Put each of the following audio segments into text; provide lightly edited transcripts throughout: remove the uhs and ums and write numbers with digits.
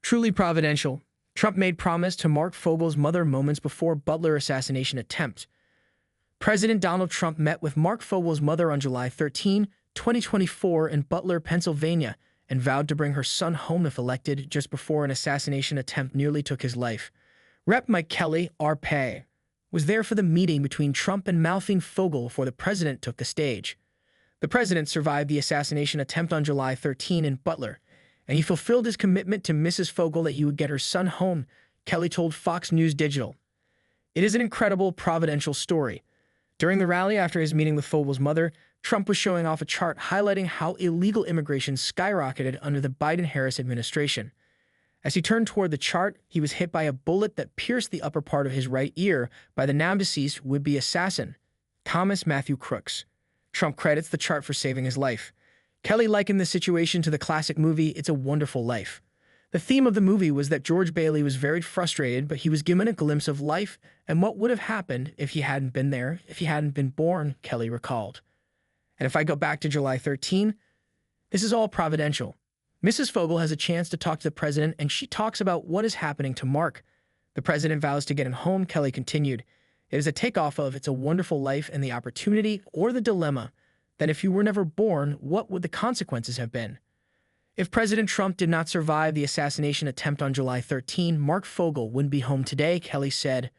Truly providential. Trump made promise to Marc Fogel's mother moments before Butler assassination attempt. President Donald Trump met with Marc Fogel's mother on July 13, 2024 in Butler, Pennsylvania, and vowed to bring her son home if elected just before an assassination attempt nearly took his life. Rep. Mike Kelly, RP, was there for the meeting between Trump and Malphine Fogel before the president took the stage. The president survived the assassination attempt on July 13 in Butler, and he fulfilled his commitment to Mrs. Fogel that he would get her son home, Kelly told Fox News Digital. It is an incredible, providential story. During the rally after his meeting with Fogel's mother, Trump was showing off a chart highlighting how illegal immigration skyrocketed under the Biden-Harris administration. As he turned toward the chart, he was hit by a bullet that pierced the upper part of his right ear by the now-deceased would-be assassin, Thomas Matthew Crooks. Trump credits the chart for saving his life. Kelly likened the situation to the classic movie It's a Wonderful Life. The theme of the movie was that George Bailey was very frustrated, but he was given a glimpse of life and what would have happened if he hadn't been there, if he hadn't been born, Kelly recalled. And if I go back to July 13, this is all providential. Mrs. Fogel has a chance to talk to the president, and she talks about what is happening to Mark. The president vows to get him home, Kelly continued. It is a takeoff of It's a Wonderful Life and the opportunity or the dilemma that if you were never born, what would the consequences have been? If President Trump did not survive the assassination attempt on July 13, Marc Fogel wouldn't be home today, Kelly said.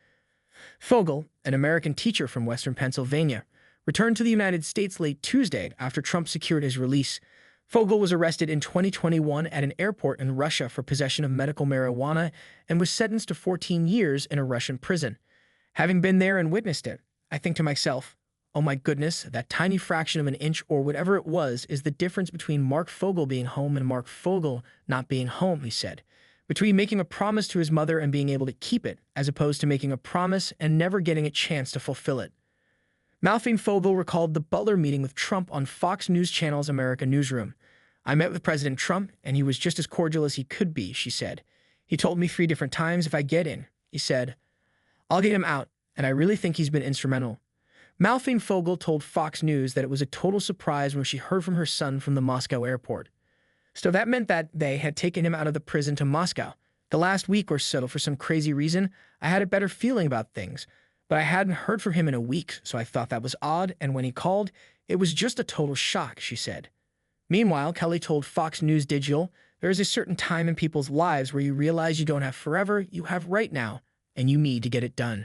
Fogel, an American teacher from Western Pennsylvania, returned to the United States late Tuesday after Trump secured his release. Fogel was arrested in 2021 at an airport in Russia for possession of medical marijuana and was sentenced to 14 years in a Russian prison. Having been there and witnessed it, I think to myself, oh my goodness, that tiny fraction of an inch or whatever it was is the difference between Marc Fogel being home and Marc Fogel not being home, he said. Between making a promise to his mother and being able to keep it, as opposed to making a promise and never getting a chance to fulfill it. Malphine Fogel recalled the Butler meeting with Trump on Fox News Channel's America Newsroom. I met with President Trump, and he was just as cordial as he could be, she said. He told me 3 different times if I get in. He said, I'll get him out, and I really think he's been instrumental. Malphine Fogel told Fox News that it was a total surprise when she heard from her son from the Moscow airport. So that meant that they had taken him out of the prison to Moscow. The last week or so, for some crazy reason, I had a better feeling about things, but I hadn't heard from him in a week, so I thought that was odd, and when he called, it was just a total shock, she said. Meanwhile, Kelly told Fox News Digital, there is a certain time in people's lives where you realize you don't have forever, you have right now, and you need to get it done.